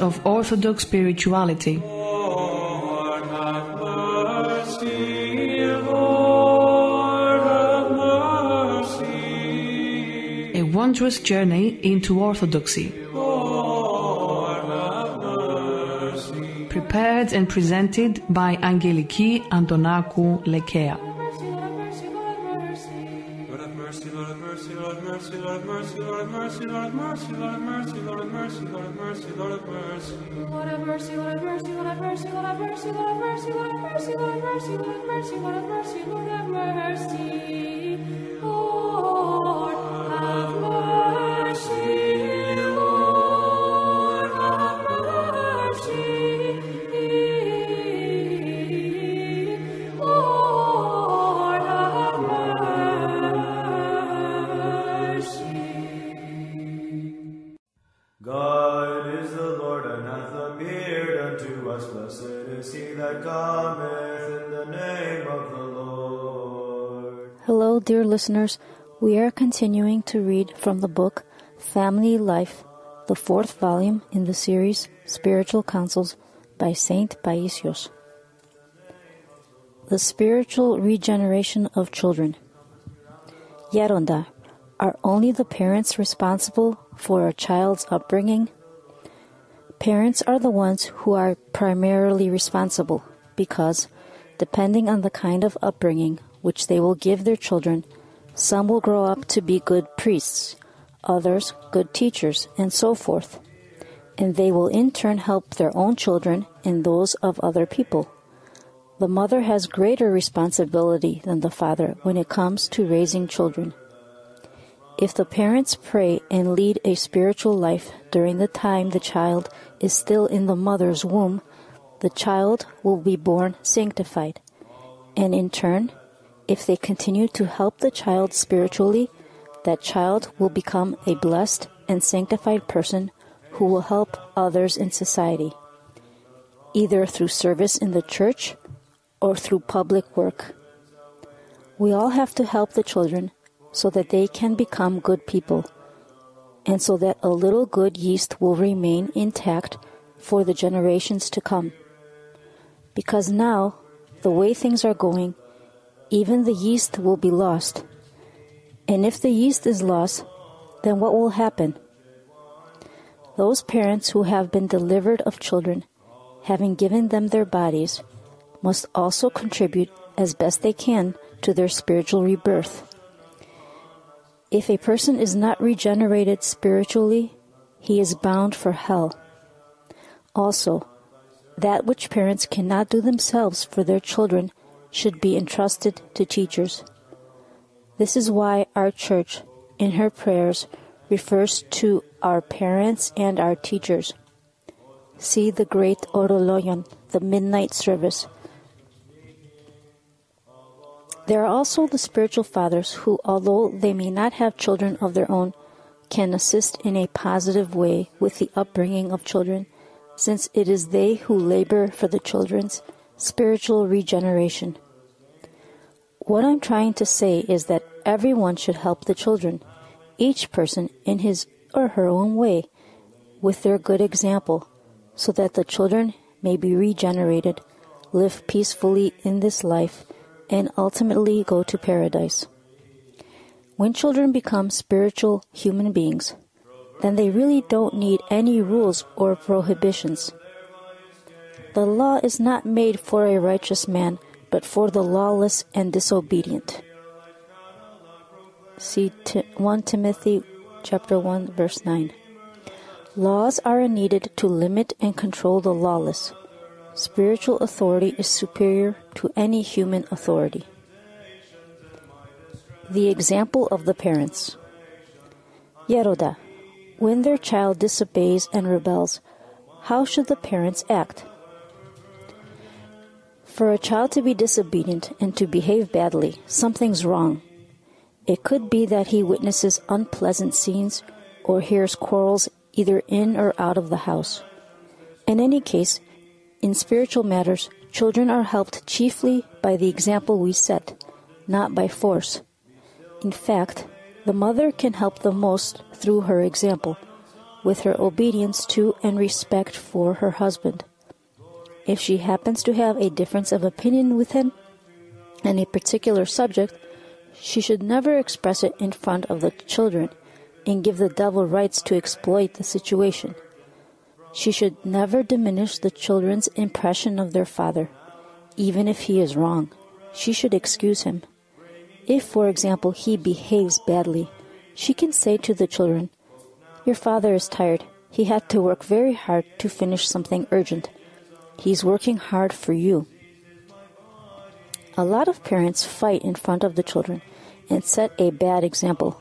of Orthodox spirituality. Lord, have mercy. Lord, have mercy. A wondrous journey into Orthodoxy. Lord, have mercy. Prepared and presented by Angeliki Antonakou, Lekea. God is the Lord, and hath appeared unto us. Blessed is he that cometh in the name of the Lord. Hello, dear listeners. We are continuing to read from the book Family Life, the 4th volume in the series Spiritual Counsels by Saint Paisios. The spiritual regeneration of children. Yaronda, are only the parents responsible for a child's upbringing? Parents are the ones who are primarily responsible because, depending on the kind of upbringing which they will give their children, some will grow up to be good priests, others good teachers, and so forth, and they will in turn help their own children and those of other people. The mother has greater responsibility than the father when it comes to raising children. If the parents pray and lead a spiritual life during the time the child is still in the mother's womb, the child will be born sanctified. And in turn, if they continue to help the child spiritually, that child will become a blessed and sanctified person who will help others in society, either through service in the church or through public work. We all have to help the children so that they can become good people, and so that a little good yeast will remain intact for the generations to come. Because now, the way things are going, even the yeast will be lost. And if the yeast is lost, then what will happen? Those parents who have been delivered of children, having given them their bodies, must also contribute as best they can to their spiritual rebirth. If a person is not regenerated spiritually, he is bound for hell. Also, that which parents cannot do themselves for their children should be entrusted to teachers. This is why our Church, in her prayers, refers to our parents and our teachers. See the great Orologion, the midnight service. There are also the spiritual fathers who, although they may not have children of their own, can assist in a positive way with the upbringing of children, since it is they who labor for the children's spiritual regeneration. What I'm trying to say is that everyone should help the children, each person in his or her own way, with their good example, so that the children may be regenerated, live peacefully in this life, and ultimately go to paradise. When children become spiritual human beings, then they really don't need any rules or prohibitions. The law is not made for a righteous man, but for the lawless and disobedient. See 1 Timothy chapter 1, verse 9. Laws are needed to limit and control the lawless. Spiritual authority is superior to any human authority. The example of the parents. Yeroda, when their child disobeys and rebels, how should the parents act? For a child to be disobedient and to behave badly, something's wrong. It could be that he witnesses unpleasant scenes or hears quarrels either in or out of the house. In any case, in spiritual matters, children are helped chiefly by the example we set, not by force. In fact, the mother can help the most through her example, with her obedience to and respect for her husband. If she happens to have a difference of opinion with him on a particular subject, she should never express it in front of the children and give the devil rights to exploit the situation. She should never diminish the children's impression of their father, even if he is wrong. She should excuse him. If, for example, he behaves badly, she can say to the children, "Your father is tired. He had to work very hard to finish something urgent. He's working hard for you." A lot of parents fight in front of the children and set a bad example.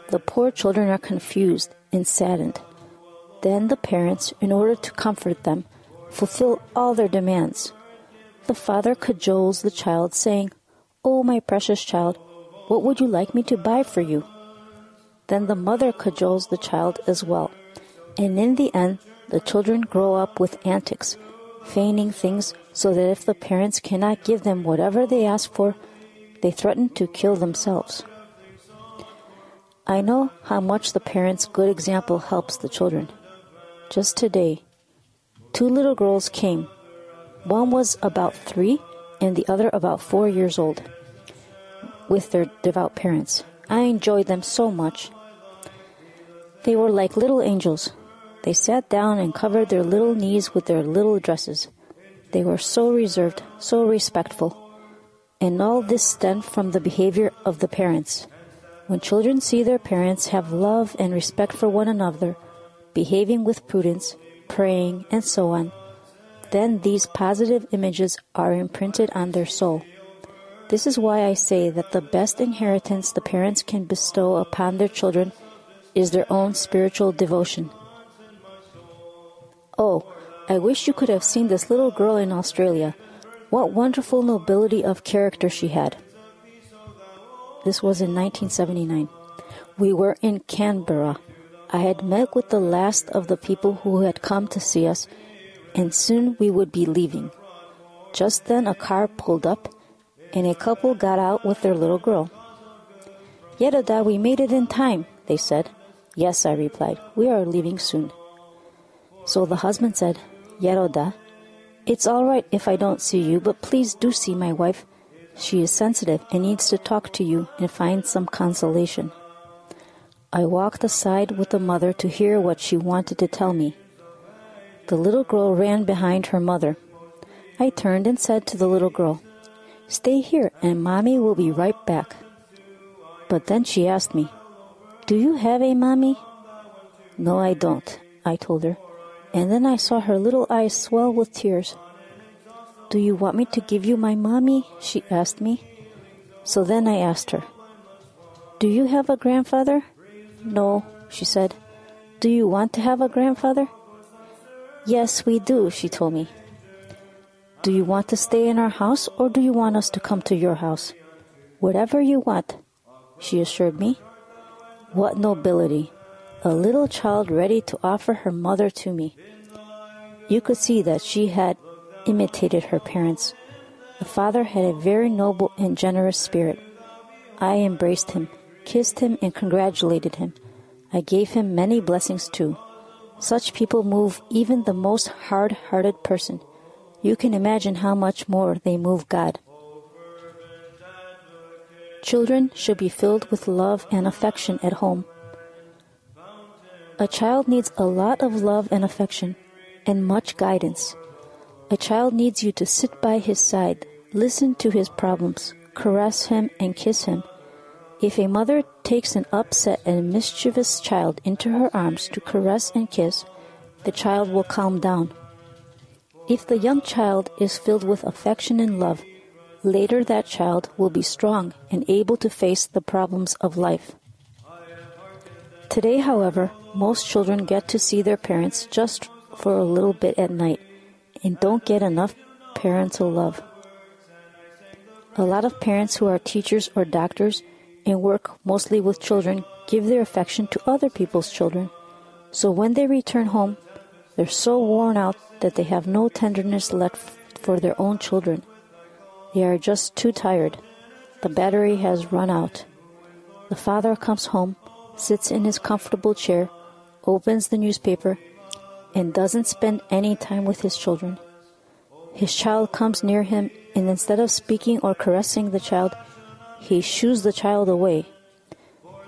The poor children are confused and saddened. Then the parents, in order to comfort them, fulfill all their demands. The father cajoles the child, saying, "Oh, my precious child, what would you like me to buy for you?" Then the mother cajoles the child as well. And in the end, the children grow up with antics, feigning things so that if the parents cannot give them whatever they ask for, they threaten to kill themselves. I know how much the parents' good example helps the children. Just today, 2 little girls came. One was about 3 and the other about 4 years old, with their devout parents. I enjoyed them so much. They were like little angels. They sat down and covered their little knees with their little dresses. They were so reserved, so respectful. And all this stemmed from the behavior of the parents. When children see their parents have love and respect for one another, behaving with prudence, praying, and so on, then these positive images are imprinted on their soul. This is why I say that the best inheritance the parents can bestow upon their children is their own spiritual devotion. Oh, I wish you could have seen this little girl in Australia. What wonderful nobility of character she had. This was in 1979. We were in Canberra. I had met with the last of the people who had come to see us, and soon we would be leaving. Just then a car pulled up, and a couple got out with their little girl. "Yeroda, we made it in time," they said. "Yes," I replied, "we are leaving soon." So the husband said, "Yeroda, it's all right if I don't see you, but please do see my wife. She is sensitive and needs to talk to you and find some consolation." I walked aside with the mother to hear what she wanted to tell me. The little girl ran behind her mother. I turned and said to the little girl, "Stay here and Mommy will be right back." But then she asked me, "Do you have a mommy?" "No, I don't," I told her, and then I saw her little eyes swell with tears. "Do you want me to give you my mommy?" she asked me. So then I asked her, "Do you have a grandfather?" "No," she said. "Do you want to have a grandfather?" "Yes, we do," she told me. "Do you want to stay in our house or do you want us to come to your house?" "Whatever you want," she assured me. What nobility! A little child ready to offer her mother to me. You could see that she had imitated her parents. The father had a very noble and generous spirit. I embraced him, kissed him, and congratulated him. I gave him many blessings too. Such people move even the most hard-hearted person. You can imagine how much more they move God. Children should be filled with love and affection at home. A child needs a lot of love and affection, and much guidance. A child needs you to sit by his side, listen to his problems, caress him, and kiss him. If a mother takes an upset and mischievous child into her arms to caress and kiss, the child will calm down. If the young child is filled with affection and love, later that child will be strong and able to face the problems of life. Today, however, most children get to see their parents just for a little bit at night and don't get enough parental love. A lot of parents who are teachers or doctors and work mostly with children give their affection to other people's children. So when they return home, they're so worn out that they have no tenderness left for their own children. They are just too tired. The battery has run out. The father comes home, sits in his comfortable chair, opens the newspaper and doesn't spend any time with his children. His child comes near him, and instead of speaking or caressing the child, he shoos the child away.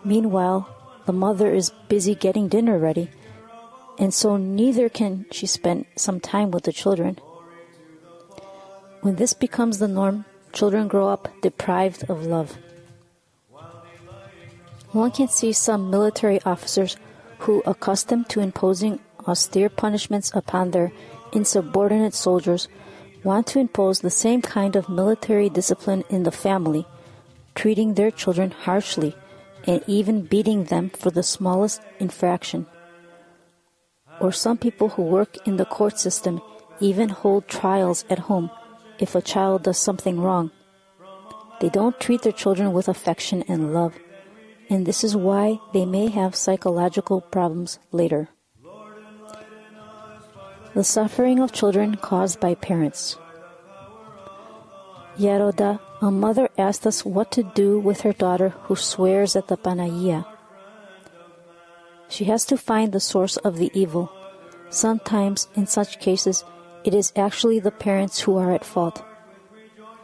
Meanwhile, the mother is busy getting dinner ready, and so neither can she spend some time with the children. When this becomes the norm, children grow up deprived of love. One can see some military officers who, accustomed to imposing austere punishments upon their insubordinate soldiers, want to impose the same kind of military discipline in the family, treating their children harshly and even beating them for the smallest infraction. Or some people who work in the court system even hold trials at home if a child does something wrong. They don't treat their children with affection and love, and this is why they may have psychological problems later. The suffering of children caused by parents. Yeroda, a mother, asked us what to do with her daughter who swears at the Panagia. She has to find the source of the evil. Sometimes, in such cases, it is actually the parents who are at fault.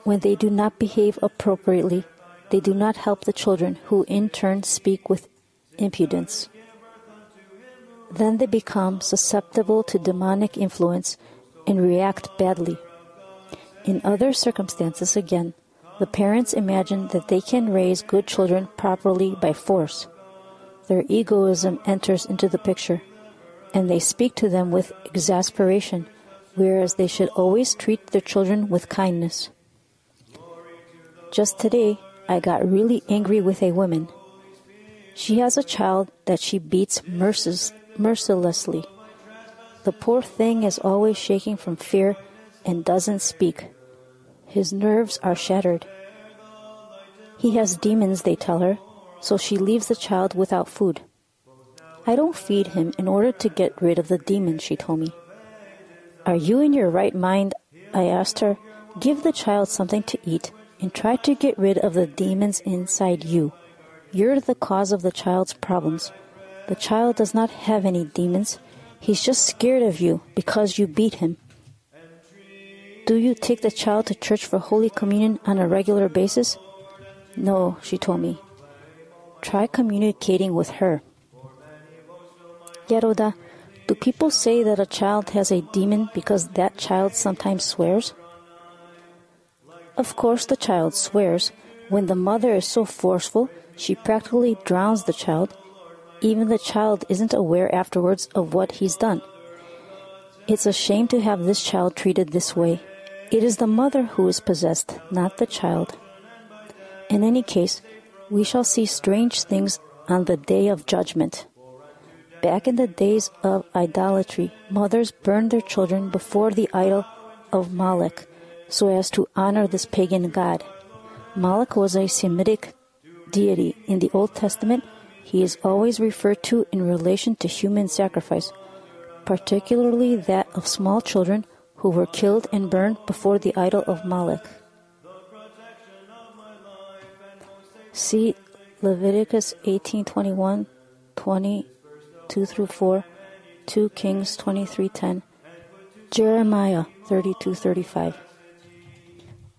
When they do not behave appropriately, they do not help the children, who in turn speak with impudence. Then they become susceptible to demonic influence and react badly. In other circumstances, again, the parents imagine that they can raise good children properly by force. Their egoism enters into the picture, and they speak to them with exasperation, whereas they should always treat their children with kindness. Just today, I got really angry with a woman. She has a child that she beats mercilessly. The poor thing is always shaking from fear and doesn't speak. His nerves are shattered. He has demons, they tell her, so she leaves the child without food. I don't feed him in order to get rid of the demon, she told me. Are you in your right mind? I asked her. Give the child something to eat and try to get rid of the demons inside you. You're the cause of the child's problems. The child does not have any demons. He's just scared of you because you beat him. Do you take the child to church for Holy Communion on a regular basis? No, she told me. Try communicating with her. Yeroda, do people say that a child has a demon because that child sometimes swears? Of course the child swears. When the mother is so forceful, she practically drowns the child. Even the child isn't aware afterwards of what he's done. It's a shame to have this child treated this way. It is the mother who is possessed, not the child. In any case, we shall see strange things on the day of judgment. Back in the days of idolatry, mothers burned their children before the idol of Moloch, so as to honor this pagan god. Moloch was a Semitic deity. In the Old Testament, he is always referred to in relation to human sacrifice, particularly that of small children who were killed and burned before the idol of Moloch. See Leviticus 18:21, 22-4, 2 Kings 23:10, Jeremiah 32:35.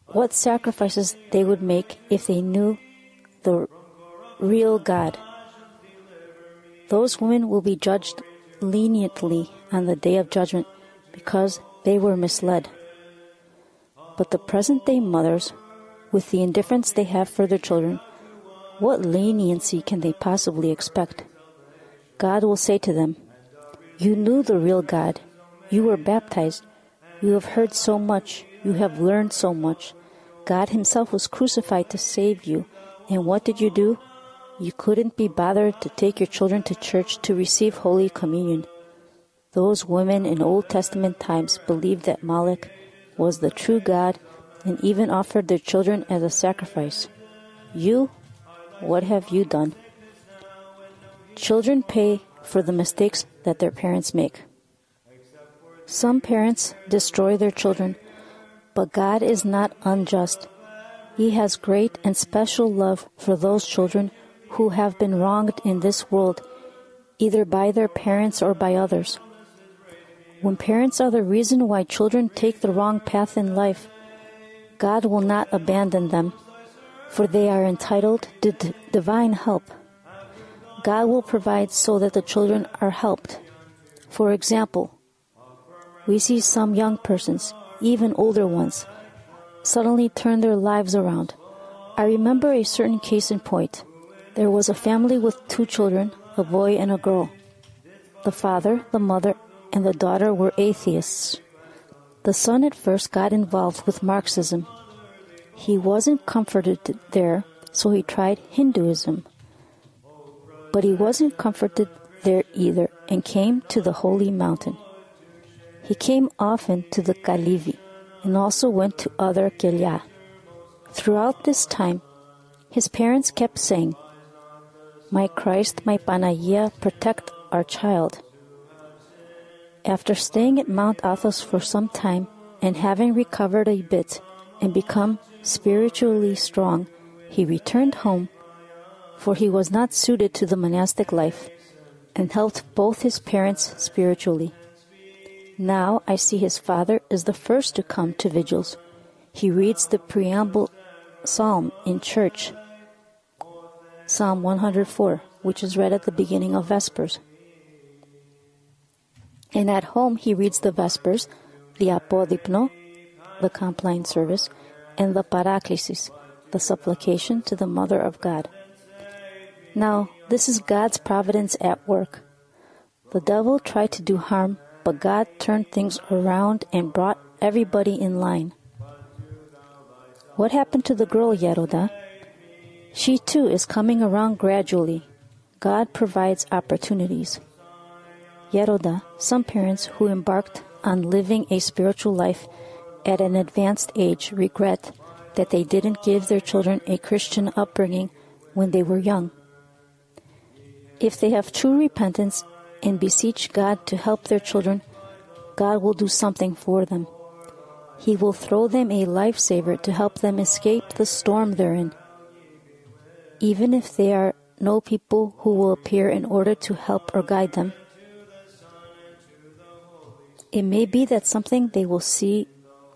What sacrifices they would make if they knew the real God. Those women will be judged leniently on the day of judgment because they were misled. But the present-day mothers, with the indifference they have for their children, what leniency can they possibly expect? God will say to them, "You knew the real God. You were baptized. You have heard so much. You have learned so much. God Himself was crucified to save you. And what did you do? You couldn't be bothered to take your children to church to receive Holy Communion." Those women in Old Testament times believed that Moloch was the true God and even offered their children as a sacrifice. You, what have you done? Children pay for the mistakes that their parents make. Some parents destroy their children, but God is not unjust. He has great and special love for those children who have been wronged in this world, either by their parents or by others. When parents are the reason why children take the wrong path in life, God will not abandon them, for they are entitled to divine help. God will provide so that the children are helped. For example, we see some young persons, even older ones, suddenly turn their lives around. I remember a certain case in point. There was a family with 2 children, a boy and a girl. The father, the mother, and the daughter were atheists. The son at first got involved with Marxism. He wasn't comforted there, so he tried Hinduism. But he wasn't comforted there either and came to the Holy Mountain. He came often to the Kalivi and also went to other Lekea. Throughout this time, his parents kept saying, "My Christ, my Panagia, protect our child." After staying at Mount Athos for some time and having recovered a bit and become spiritually strong, he returned home, for he was not suited to the monastic life, and helped both his parents spiritually. Now I see his father is the first to come to vigils. He reads the preamble psalm in church, Psalm 104, which is read at the beginning of Vespers. And at home he reads the Vespers, the Apodipno, the Compline service, and the Paraklesis, the supplication to the Mother of God. Now, this is God's providence at work. The devil tried to do harm, but God turned things around and brought everybody in line. What happened to the girl, Yeroda? She too is coming around gradually. God provides opportunities. Yeroda, some parents who embarked on living a spiritual life at an advanced age regret that they didn't give their children a Christian upbringing when they were young. If they have true repentance and beseech God to help their children, God will do something for them. He will throw them a lifesaver to help them escape the storm they're in. Even if there are no people who will appear in order to help or guide them, it may be that something they will see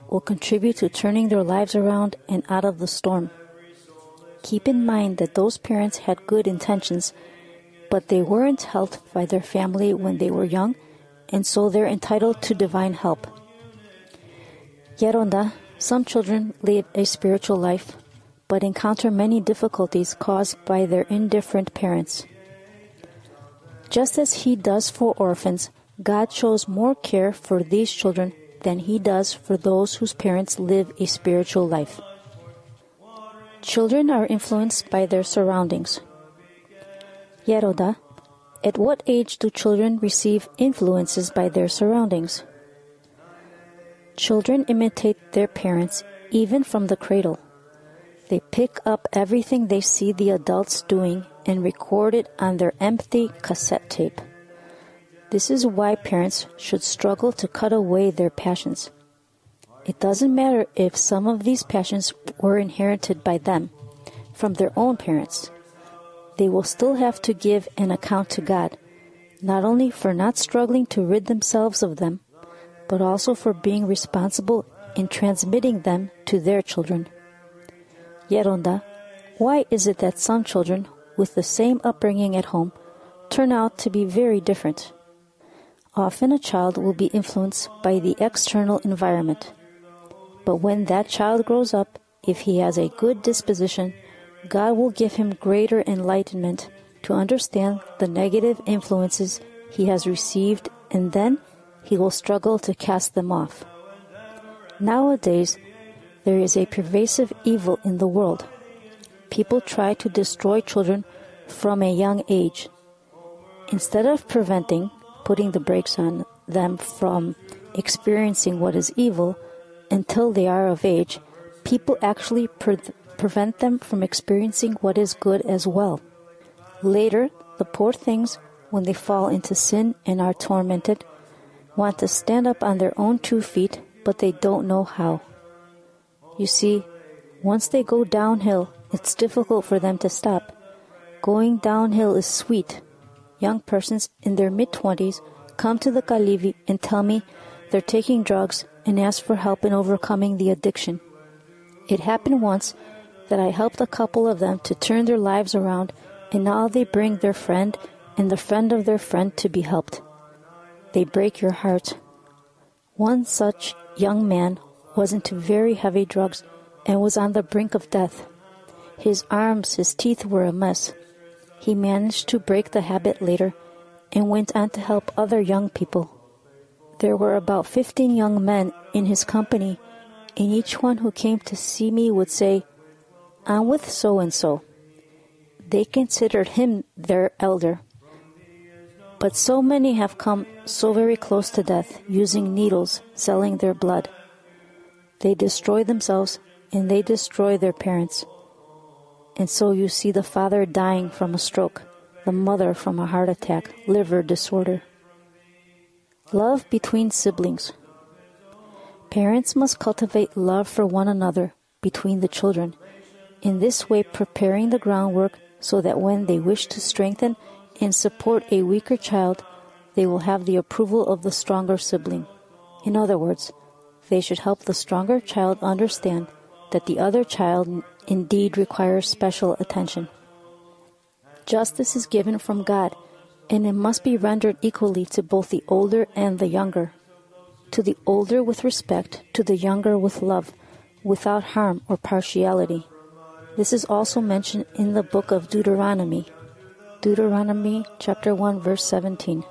will contribute to turning their lives around and out of the storm. Keep in mind that those parents had good intentions, but they weren't helped by their family when they were young, and so they're entitled to divine help. Yeronda, some children live a spiritual life, but encounter many difficulties caused by their indifferent parents. Just as He does for orphans, God shows more care for these children than He does for those whose parents live a spiritual life. Children are influenced by their surroundings. Yeroda, at what age do children receive influences by their surroundings? Children imitate their parents even from the cradle. They pick up everything they see the adults doing and record it on their empty cassette tape. This is why parents should struggle to cut away their passions. It doesn't matter if some of these passions were inherited by them, from their own parents. They will still have to give an account to God, not only for not struggling to rid themselves of them, but also for being responsible in transmitting them to their children. Yeronda, why is it that some children with the same upbringing at home turn out to be very different? Often a child will be influenced by the external environment. But when that child grows up, if he has a good disposition, God will give him greater enlightenment to understand the negative influences he has received, and then he will struggle to cast them off. Nowadays, there is a pervasive evil in the world. People try to destroy children from a young age. Instead of preventing, putting the brakes on them from experiencing what is evil until they are of age, people actually prevent them from experiencing what is good as well. Later, the poor things, when they fall into sin and are tormented, want to stand up on their own 2 feet, but they don't know how. You see, once they go downhill, it's difficult for them to stop. Going downhill is sweet. young persons in their mid-20s come to the Kalivi and tell me they're taking drugs and ask for help in overcoming the addiction. It happened once that I helped a couple of them to turn their lives around, and now they bring their friend and the friend of their friend to be helped. They break your heart. One such young man was into very heavy drugs and was on the brink of death. His arms, his teeth were a mess. He managed to break the habit later and went on to help other young people. There were about 15 young men in his company, and each one who came to see me would say, "I'm with so-and-so." They considered him their elder. But so many have come so very close to death, using needles, selling their blood. They destroy themselves, and they destroy their parents. And so you see the father dying from a stroke, the mother from a heart attack, liver disorder. Love between siblings. Parents must cultivate love for one another between the children, in this way preparing the groundwork so that when they wish to strengthen and support a weaker child, they will have the approval of the stronger sibling. In other words, they should help the stronger child understand that the other child indeed requires special attention. Justice is given from God, and it must be rendered equally to both the older and the younger. To the older with respect, to the younger with love, without harm or partiality. This is also mentioned in the book of Deuteronomy. Deuteronomy chapter 1 verse 17.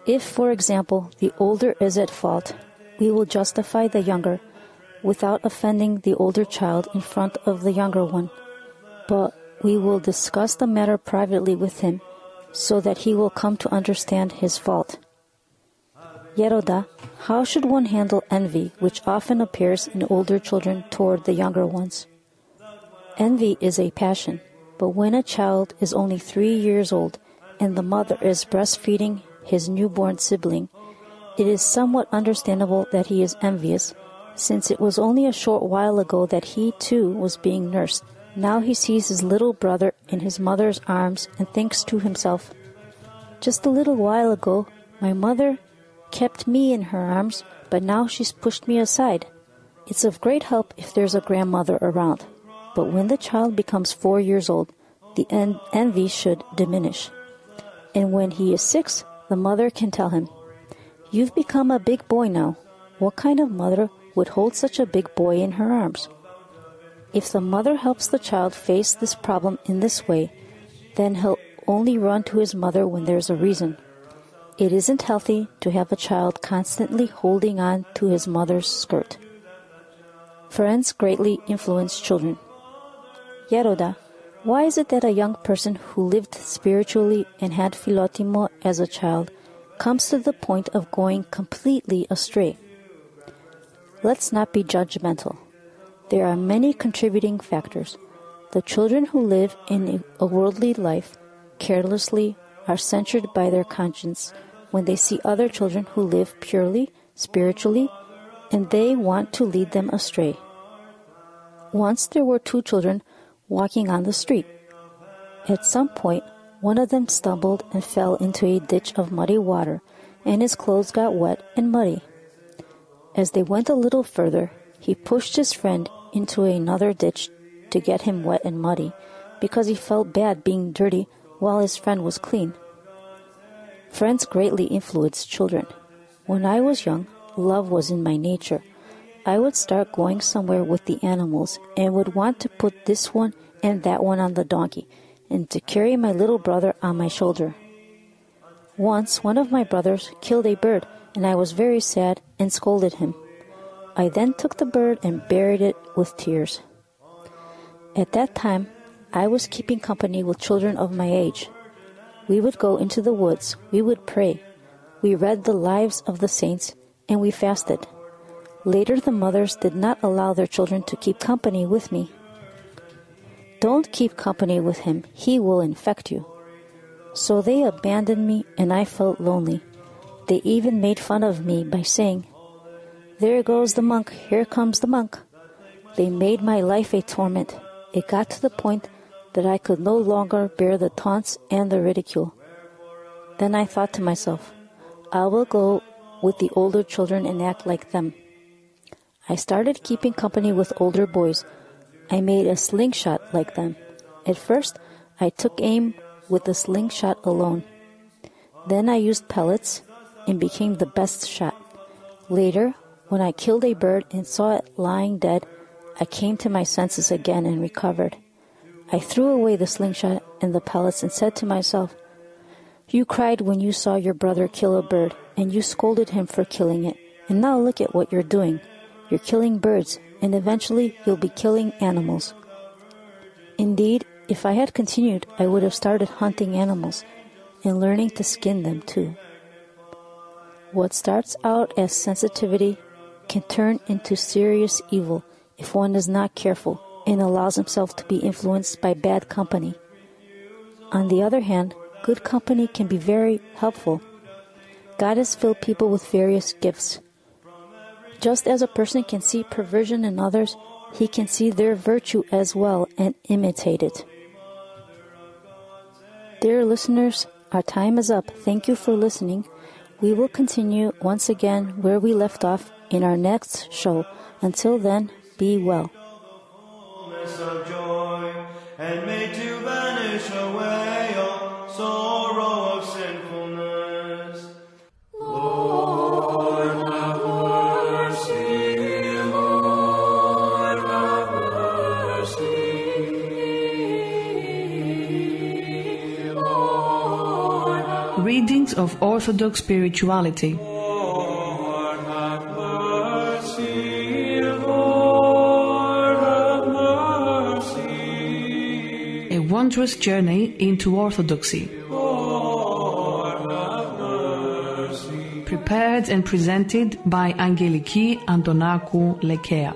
If, for example, the older is at fault, we will justify the younger without offending the older child in front of the younger one. But we will discuss the matter privately with him so that he will come to understand his fault. Yeroda, how should one handle envy, which often appears in older children toward the younger ones? Envy is a passion, but when a child is only 3 years old and the mother is breastfeeding his newborn sibling, it is somewhat understandable that he is envious, since it was only a short while ago that he too was being nursed. Now he sees his little brother in his mother's arms and thinks to himself, "Just a little while ago, my mother kept me in her arms, but now she's pushed me aside." It's of great help if there's a grandmother around. But when the child becomes 4 years old, the envy should diminish. And when he is 6, the mother can tell him, "You've become a big boy now. What kind of mother would hold such a big boy in her arms?" If the mother helps the child face this problem in this way, then he'll only run to his mother when there's a reason. It isn't healthy to have a child constantly holding on to his mother's skirt. Friends greatly influence children. Yeroda, why is it that a young person who lived spiritually and had philotimo as a child comes to the point of going completely astray? Let's not be judgmental. There are many contributing factors. The children who live in a worldly life carelessly are censured by their conscience when they see other children who live purely, spiritually, and they want to lead them astray. Once there were 2 children walking on the street. At some point, one of them stumbled and fell into a ditch of muddy water, and his clothes got wet and muddy. As they went a little further, he pushed his friend into another ditch to get him wet and muddy, because he felt bad being dirty while his friend was clean. Friends greatly influence children. When I was young, love was in my nature. I would start going somewhere with the animals and would want to put this one and that one on the donkey and to carry my little brother on my shoulder. Once, one of my brothers killed a bird, and I was very sad and scolded him. I then took the bird and buried it with tears. At that time, I was keeping company with children of my age. We would go into the woods, we would pray, we read the lives of the saints, and we fasted. Later, the mothers did not allow their children to keep company with me. "Don't keep company with him, he will infect you." So they abandoned me, and I felt lonely. They even made fun of me by saying, "There goes the monk, here comes the monk." They made my life a torment. It got to the point that I could no longer bear the taunts and the ridicule. Then I thought to myself, I will go with the older children and act like them. I started keeping company with older boys. I made a slingshot like them. At first, I took aim with the slingshot alone. Then I used pellets and became the best shot. Later, when I killed a bird and saw it lying dead, I came to my senses again and recovered. I threw away the slingshot and the pellets and said to myself, "You cried when you saw your brother kill a bird, and you scolded him for killing it. And now look at what you're doing. You're killing birds, and eventually you'll be killing animals." Indeed, if I had continued, I would have started hunting animals and learning to skin them too. What starts out as sensitivity can turn into serious evil if one is not careful and allows himself to be influenced by bad company. On the other hand, good company can be very helpful. God has filled people with various gifts. Just as a person can see perversion in others, he can see their virtue as well and imitate it. Dear listeners, our time is up. Thank you for listening. We will continue once again where we left off in our next show. Until then, be well. Of joy, and made to vanish away all sorrow of sinfulness. Lord, have mercy, Lord, have mercy, Lord, have Readings of Orthodox Spirituality. Lord, have mercy, Lord, have mercy, A wondrous journey into Orthodoxy. Lord, have mercy. Prepared and presented by Angeliki Antonakou, Lekea.